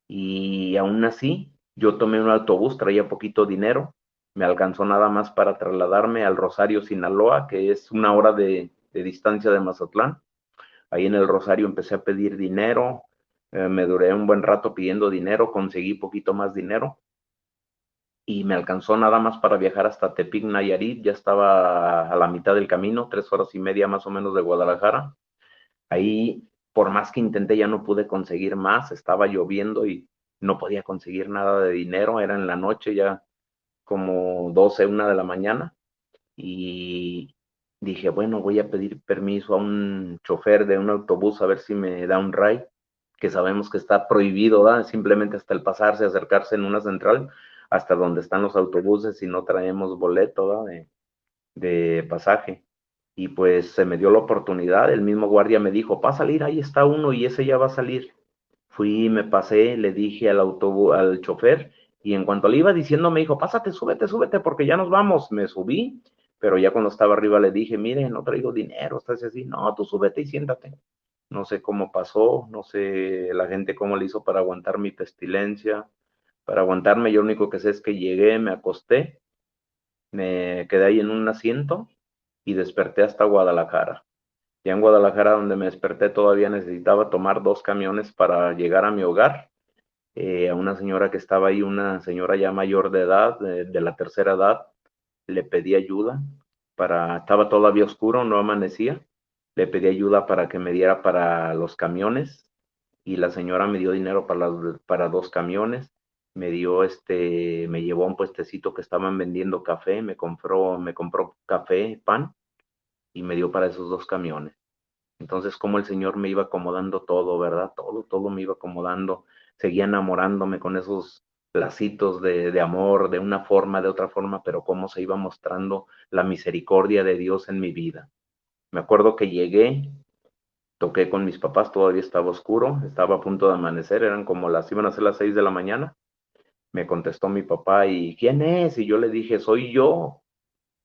Y aún así, yo tomé un autobús, traía poquito dinero, me alcanzó nada más para trasladarme al Rosario, Sinaloa, que es una hora de distancia de Mazatlán. Ahí en el Rosario empecé a pedir dinero, me duré un buen rato pidiendo dinero, conseguí poquito más dinero y me alcanzó nada más para viajar hasta Tepic, Nayarit, ya estaba a la mitad del camino, 3 horas y media más o menos de Guadalajara. Ahí, por más que intenté, ya no pude conseguir más, estaba lloviendo y no podía conseguir nada de dinero, era en la noche, ya como 12, 1 de la mañana, y dije, bueno, voy a pedir permiso a un chofer de un autobús a ver si me da un ride, que sabemos que está prohibido, ¿verdad? Simplemente hasta el pasarse, acercarse en una central, hasta donde están los autobuses y no traemos boleto, ¿verdad? De pasaje. Y pues se me dio la oportunidad, el mismo guardia me dijo, va a salir, ahí está uno y ese ya va a salir. Fui, me pasé, le dije al autobús, al chofer, y en cuanto le iba diciendo me dijo, pásate, súbete, súbete, porque ya nos vamos. Me subí, pero ya cuando estaba arriba le dije, mire, no traigo dinero, estás así, no, tú súbete y siéntate. No sé cómo pasó, no sé la gente cómo le hizo para aguantar mi pestilencia, para aguantarme, yo lo único que sé es que llegué, me acosté, me quedé ahí en un asiento y desperté hasta Guadalajara. Ya en Guadalajara, donde me desperté, todavía necesitaba tomar 2 camiones para llegar a mi hogar. A una señora que estaba ahí, una señora ya mayor de edad, de la tercera edad, le pedí ayuda estaba todavía oscuro, no amanecía, le pedí ayuda para que me diera para los camiones y la señora me dio dinero para 2 camiones, me llevó a un puestecito que estaban vendiendo café, me compró café, pan y me dio para esos 2 camiones. Entonces, como el Señor me iba acomodando todo, ¿verdad? Todo, todo me iba acomodando. Seguía enamorándome con esos lacitos de amor, de una forma, de otra forma, pero cómo se iba mostrando la misericordia de Dios en mi vida. Me acuerdo que llegué, toqué con mis papás, todavía estaba oscuro, estaba a punto de amanecer, iban a ser las 6 de la mañana. Me contestó mi papá, ¿y quién es? Y yo le dije, soy yo.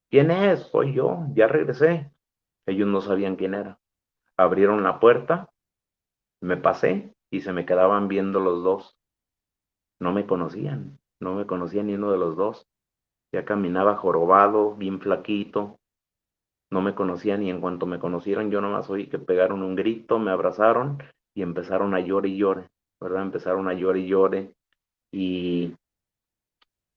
¿Quién es? Soy yo, ya regresé. Ellos no sabían quién era. Abrieron la puerta, me pasé y se me quedaban viendo los dos. No me conocían ni uno de los dos. Ya caminaba jorobado, bien flaquito, no me conocían y en cuanto me conocieron yo nomás oí que pegaron un grito, me abrazaron y empezaron a llorar y llore, ¿verdad? Empezaron a llorar y llore y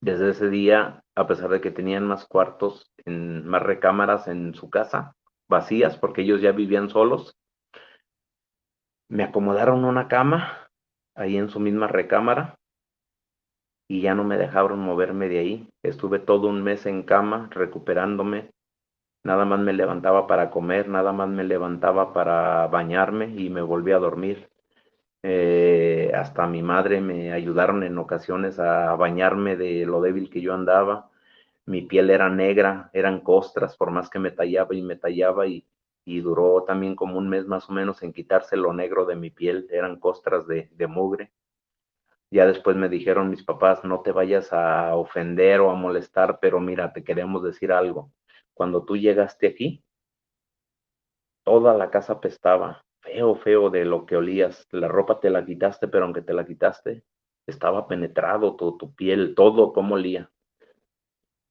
desde ese día, a pesar de que tenían más cuartos, más recámaras en su casa, vacías porque ellos ya vivían solos, me acomodaron una cama ahí en su misma recámara y ya no me dejaron moverme de ahí. Estuve todo un mes en cama recuperándome. Nada más me levantaba para comer, nada más me levantaba para bañarme y me volví a dormir. Hasta mi madre me ayudaron en ocasiones a bañarme de lo débil que yo andaba. Mi piel era negra, eran costras, por más que me tallaba y me tallaba y duró también como un mes más o menos en quitarse lo negro de mi piel, eran costras de mugre. Ya después me dijeron mis papás, no te vayas a ofender o a molestar, pero mira, te queremos decir algo. Cuando tú llegaste aquí, toda la casa apestaba, feo, feo de lo que olías. La ropa te la quitaste, pero aunque te la quitaste, estaba penetrado tu piel, todo como olía.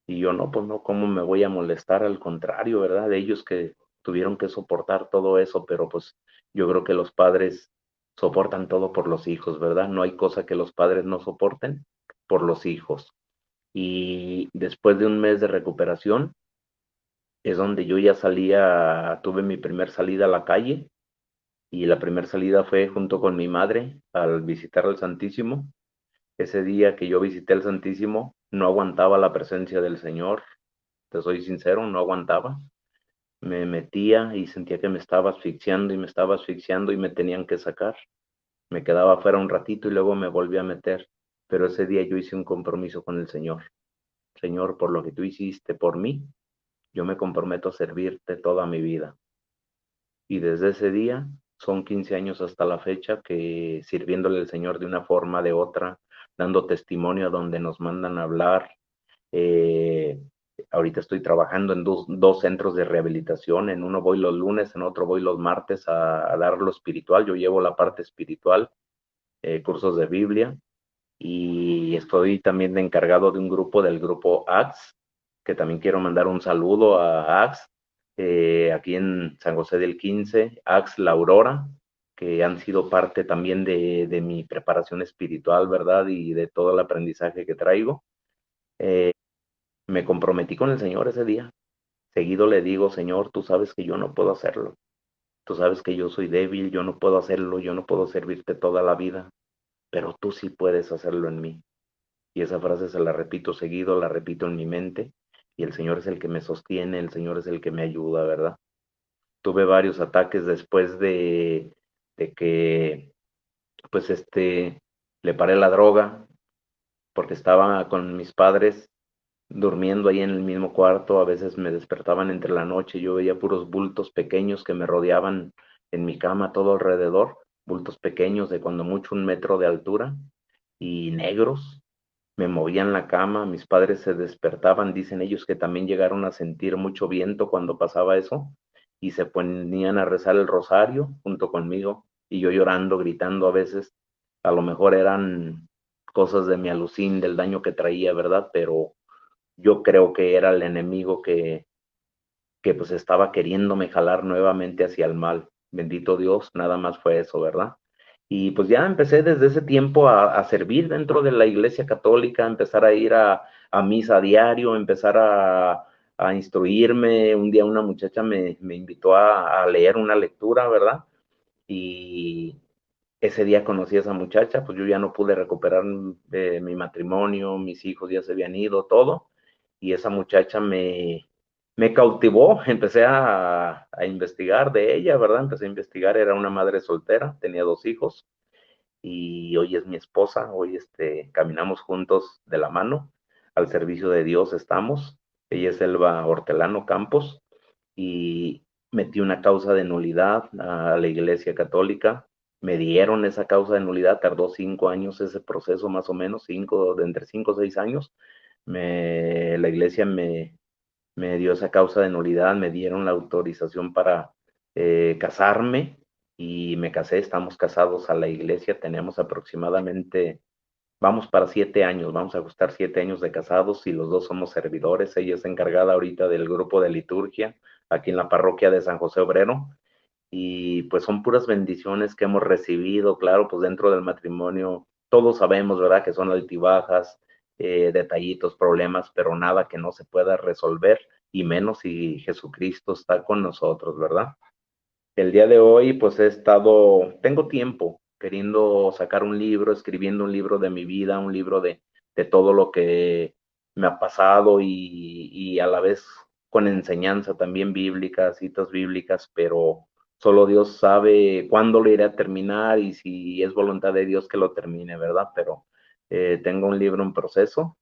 Y yo no, pues no, ¿cómo me voy a molestar? Al contrario, ¿verdad? De ellos que tuvieron que soportar todo eso, pero pues yo creo que los padres soportan todo por los hijos, ¿verdad? No hay cosa que los padres no soporten por los hijos. Y después de un mes de recuperación es donde yo ya salía, tuve mi primer salida a la calle y la primera salida fue junto con mi madre al visitar al Santísimo. Ese día que yo visité al Santísimo no aguantaba la presencia del Señor, te soy sincero, no aguantaba. Me metía y sentía que me estaba asfixiando y me estaba asfixiando y me tenían que sacar. Me quedaba afuera un ratito y luego me volví a meter. Pero ese día yo hice un compromiso con el Señor. Señor, por lo que tú hiciste por mí, yo me comprometo a servirte toda mi vida. Y desde ese día son 15 años hasta la fecha que sirviéndole al Señor de una forma, de otra, dando testimonio a donde nos mandan a hablar. Eh, Ahorita estoy trabajando en dos centros de rehabilitación. En uno voy los lunes, en otro voy los martes a dar lo espiritual. Yo llevo la parte espiritual, cursos de Biblia. Y estoy también encargado de un grupo, del grupo AXE, que también quiero mandar un saludo a AXE, aquí en San José del 15, AXE La Aurora, que han sido parte también de mi preparación espiritual, ¿verdad? Y de todo el aprendizaje que traigo. Me comprometí con el Señor ese día. Seguido le digo, Señor, tú sabes que yo no puedo hacerlo. Tú sabes que yo soy débil, yo no puedo hacerlo, yo no puedo servirte toda la vida, pero tú sí puedes hacerlo en mí. Y esa frase se la repito seguido, la repito en mi mente, y el Señor es el que me sostiene, el Señor es el que me ayuda, ¿verdad? Tuve varios ataques después de que, pues, le paré la droga, porque estaba con mis padres durmiendo ahí en el mismo cuarto, a veces me despertaban entre la noche, yo veía puros bultos pequeños que me rodeaban en mi cama todo alrededor, bultos pequeños de cuando mucho 1 metro de altura y negros, me movían la cama, mis padres se despertaban, dicen ellos que también llegaron a sentir mucho viento cuando pasaba eso, y se ponían a rezar el rosario junto conmigo, y yo llorando, gritando a veces, a lo mejor eran cosas de mi alucín, del daño que traía, ¿verdad? Pero yo creo que era el enemigo que pues estaba queriéndome jalar nuevamente hacia el mal. Bendito Dios, nada más fue eso, ¿verdad? Y pues ya empecé desde ese tiempo a servir dentro de la iglesia católica, a empezar a ir a misa a diario, empezar a instruirme. Un día una muchacha me invitó a leer una lectura, ¿verdad? Y ese día conocí a esa muchacha, pues yo ya no pude recuperar mi matrimonio, mis hijos ya se habían ido, todo, y esa muchacha me cautivó, empecé a investigar de ella, ¿verdad? Empecé a investigar, era una madre soltera, tenía 2 hijos, y hoy es mi esposa, hoy caminamos juntos de la mano, al servicio de Dios estamos, ella es Elba Hortelano Campos, y metí una causa de nulidad a la Iglesia Católica. Me dieron esa causa de nulidad, tardó 5 años ese proceso, más o menos, de entre 5 o 6 años. La Iglesia me dio esa causa de nulidad, me dieron la autorización para casarme y me casé, estamos casados a la Iglesia, tenemos aproximadamente, vamos para 7 años, vamos a ajustar 7 años de casados y los dos somos servidores. Ella es encargada ahorita del grupo de liturgia aquí en la parroquia de San José Obrero y pues son puras bendiciones que hemos recibido, claro, pues dentro del matrimonio todos sabemos, ¿verdad? Que son altibajas, detallitos, problemas, pero nada que no se pueda resolver y menos si Jesucristo está con nosotros, ¿verdad? El día de hoy, pues tengo tiempo queriendo sacar un libro, escribiendo un libro de mi vida, un libro de todo lo que me ha pasado y a la vez con enseñanza también bíblica, citas bíblicas, pero solo Dios sabe cuándo lo iré a terminar y si es voluntad de Dios que lo termine, ¿verdad? Pero tengo un libro en proceso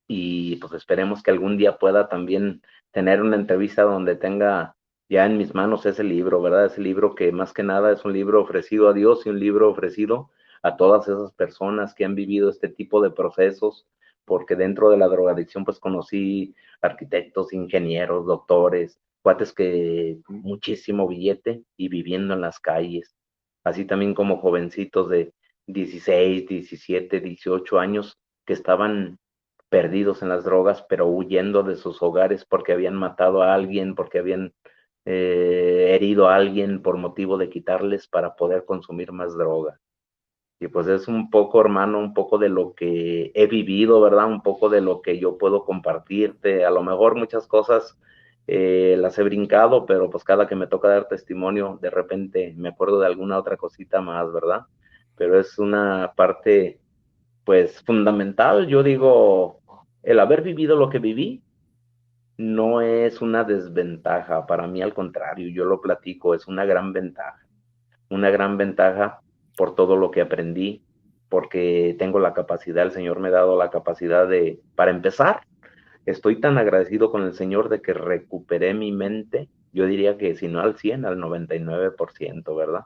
y pues esperemos que algún día pueda también tener una entrevista donde tenga ya en mis manos ese libro, ¿verdad? Ese libro que más que nada es un libro ofrecido a Dios y un libro ofrecido a todas esas personas que han vivido este tipo de procesos, porque dentro de la drogadicción pues conocí arquitectos, ingenieros, doctores, cuates que muchísimo billete y viviendo en las calles, así también como jovencitos de 16, 17, 18 años que estaban perdidos en las drogas, pero huyendo de sus hogares porque habían matado a alguien, porque habían herido a alguien por motivo de quitarles para poder consumir más droga. Y pues es un poco, hermano, un poco de lo que he vivido, ¿verdad? Un poco de lo que yo puedo compartirte. A lo mejor muchas cosas las he brincado, pero pues cada que me toca dar testimonio, de repente me acuerdo de alguna otra cosita más, ¿verdad? Pero es una parte, pues, fundamental. Yo digo, el haber vivido lo que viví no es una desventaja. Para mí, al contrario, yo lo platico, es una gran ventaja por todo lo que aprendí, porque tengo la capacidad, el Señor me ha dado la capacidad de, para empezar, estoy tan agradecido con el Señor de que recuperé mi mente, yo diría que si no al 100, al 99%, ¿verdad?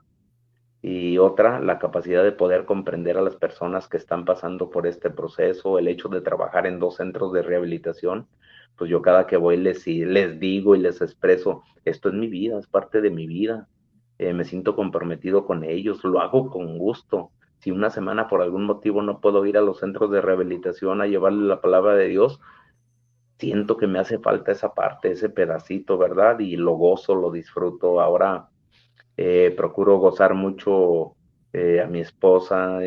Y otra, la capacidad de poder comprender a las personas que están pasando por este proceso, el hecho de trabajar en 2 centros de rehabilitación, pues yo cada que voy les digo y les expreso, esto es mi vida, es parte de mi vida, me siento comprometido con ellos, lo hago con gusto. Si una semana por algún motivo no puedo ir a los centros de rehabilitación a llevarle la palabra de Dios, siento que me hace falta esa parte, ese pedacito, ¿verdad? Y lo gozo, lo disfruto. Ahora procuro gozar mucho a mi esposa,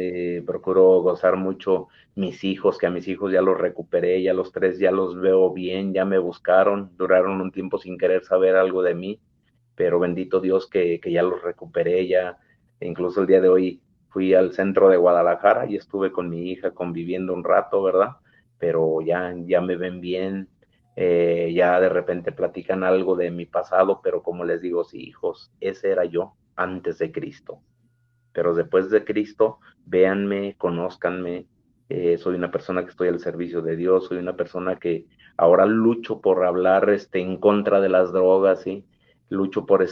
procuro gozar mucho mis hijos, que a mis hijos ya los recuperé, ya los tres ya los veo bien, ya me buscaron, duraron un tiempo sin querer saber algo de mí, pero bendito Dios que ya los recuperé, ya incluso el día de hoy fui al centro de Guadalajara y estuve con mi hija conviviendo un rato, ¿verdad? Pero ya me ven bien, ya de repente platican algo de mi pasado, pero como les digo, sí, hijos, ese era yo antes de Cristo, pero después de Cristo, véanme, conózcanme, soy una persona que estoy al servicio de Dios, soy una persona que ahora lucho por hablar en contra de las drogas, ¿sí? Lucho por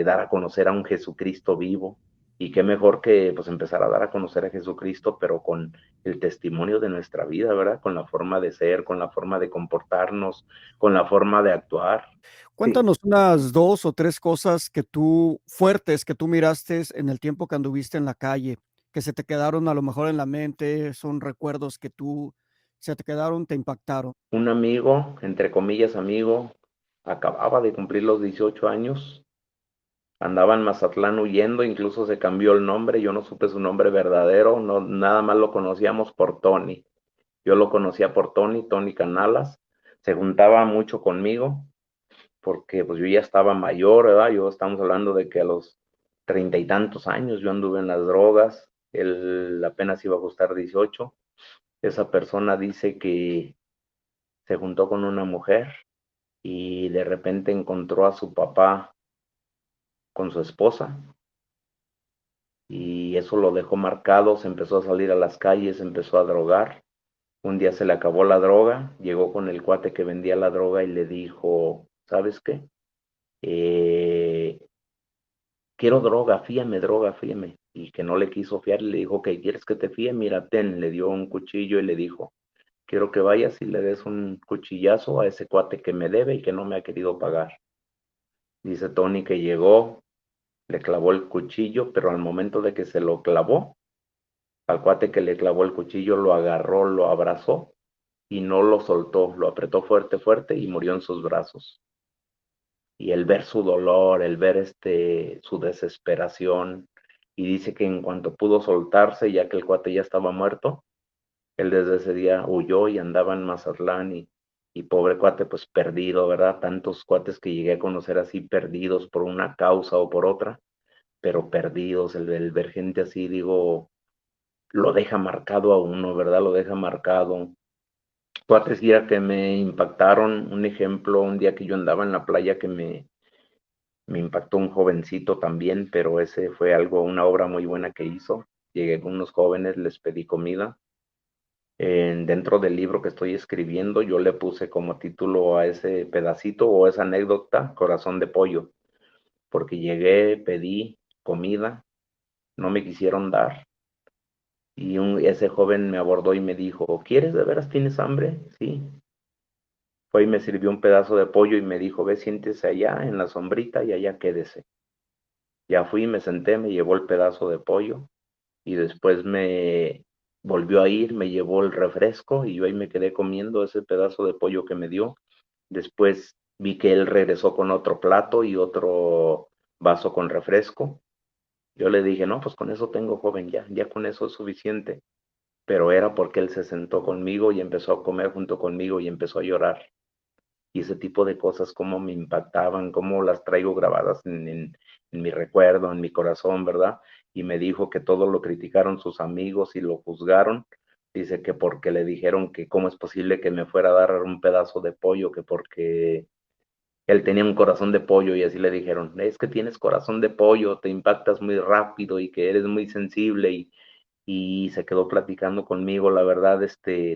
dar a conocer a un Jesucristo vivo, y qué mejor que pues empezar a dar a conocer a Jesucristo, pero con el testimonio de nuestra vida, ¿verdad? Con la forma de ser, con la forma de comportarnos, con la forma de actuar. Sí, Cuéntanos unas 2 o 3 cosas que tú fuertes, que tú miraste en el tiempo que anduviste en la calle, que se te quedaron a lo mejor en la mente, son recuerdos que tú se te quedaron, te impactaron. un amigo, entre comillas amigo, acababa de cumplir los 18 años, andaba en Mazatlán huyendo, incluso se cambió el nombre, yo no supe su nombre verdadero, no, nada más lo conocíamos por Tony. Yo lo conocía por Tony, Tony Canalas, se juntaba mucho conmigo, porque pues yo ya estaba mayor, ¿verdad? Yo estamos hablando de que a los 30 y tantos años yo anduve en las drogas, él apenas iba a costar 18. Esa persona dice que se juntó con una mujer y de repente encontró a su papá con su esposa y eso lo dejó marcado, se empezó a salir a las calles, empezó a drogar. Un día se le acabó la droga, llegó con el cuate que vendía la droga y le dijo, ¿sabes qué? Eh, quiero droga, fíame. Y que no le quiso fiar, le dijo, ¿qué quieres que te fíe? Mira, ten, le dio un cuchillo y le dijo, quiero que vayas y le des un cuchillazo a ese cuate que me debe y que no me ha querido pagar. Dice Tony que llegó, le clavó el cuchillo, pero al momento de que se lo clavó, al cuate que le clavó el cuchillo lo agarró, lo abrazó y no lo soltó, lo apretó fuerte, fuerte y murió en sus brazos. Y el ver su dolor, el ver su desesperación, y dice que en cuanto pudo soltarse, ya que el cuate ya estaba muerto, él desde ese día huyó y andaba en Mazatlán y pobre cuate, pues perdido, ¿verdad? Tantos cuates que llegué a conocer así perdidos por una causa o por otra, pero perdidos, el ver gente así, digo, lo deja marcado a uno, ¿verdad? Lo deja marcado. Cuates ya que me impactaron, un ejemplo, un día que yo andaba en la playa que me impactó un jovencito también, pero ese fue algo, una obra muy buena que hizo. Llegué con unos jóvenes, les pedí comida. Dentro del libro que estoy escribiendo, yo le puse como título a ese pedacito o esa anécdota, Corazón de Pollo, porque llegué, pedí comida, no me quisieron dar. Y ese joven me abordó y me dijo, ¿quieres de veras, tienes hambre? Sí. Fue y me sirvió un pedazo de pollo y me dijo, ve, siéntese allá en la sombrita y allá quédese. Ya fui, me senté, me llevó el pedazo de pollo y después me volvió a ir, me llevó el refresco y yo ahí me quedé comiendo ese pedazo de pollo que me dio. Después vi que él regresó con otro plato y otro vaso con refresco Yo le dije, no, pues con eso tengo, joven, ya con eso es suficiente. Pero era porque él se sentó conmigo y empezó a comer junto conmigo y empezó a llorar. Y ese tipo de cosas, cómo me impactaban, cómo las traigo grabadas en mi recuerdo, en mi corazón, ¿verdad? Y me dijo que todo lo criticaron sus amigos y lo juzgaron. Dice que porque le dijeron que cómo es posible que me fuera a dar un pedazo de pollo, que porque él tenía un corazón de pollo y así le dijeron, es que tienes corazón de pollo, te impactas muy rápido y que eres muy sensible y se quedó platicando conmigo, la verdad,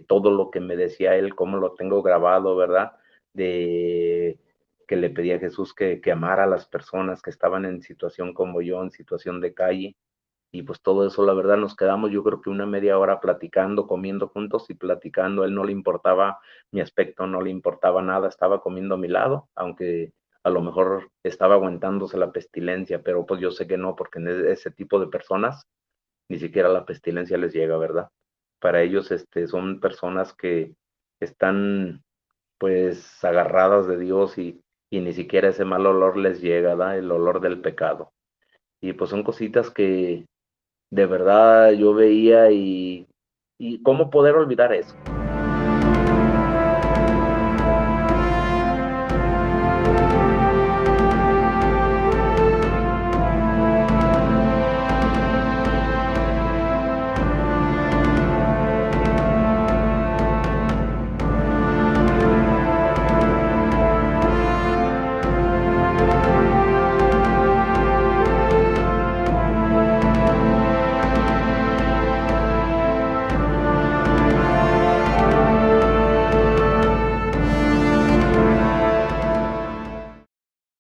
todo lo que me decía él, cómo lo tengo grabado, ¿verdad? De que le pedía a Jesús que amara a las personas que estaban en situación como yo, en situación de calle. Y pues todo eso, la verdad, nos quedamos yo creo que una media hora platicando, comiendo juntos y platicando. A él no le importaba mi aspecto, no le importaba nada, estaba comiendo a mi lado, aunque a lo mejor estaba aguantándose la pestilencia, pero pues yo sé que no, porque en ese tipo de personas ni siquiera la pestilencia les llega, ¿verdad? Para ellos, son personas que están pues agarradas de Dios y ni siquiera ese mal olor les llega, ¿verdad? El olor del pecado. Y pues son cositas que de verdad yo veía y cómo poder olvidar eso.